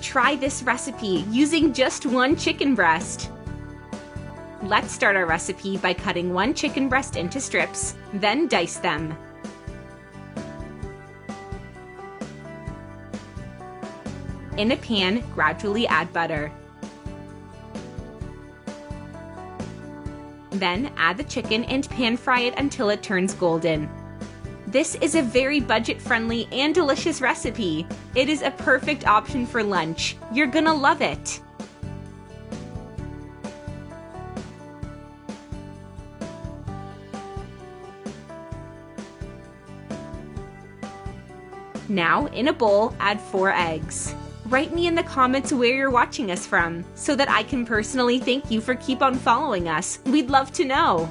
try this recipe using just one chicken breast. Let's start our recipe by cutting one chicken breast into strips, then dice them. In a pan, gradually add butter. Then add the chicken and pan fry it until it turns golden. This is a very budget-friendly and delicious recipe. It is a perfect option for lunch. You're gonna love it. Now, in a bowl, add 4 eggs. Write me in the comments where you're watching us from, so that I can personally thank you for keep on following us. We'd love to know.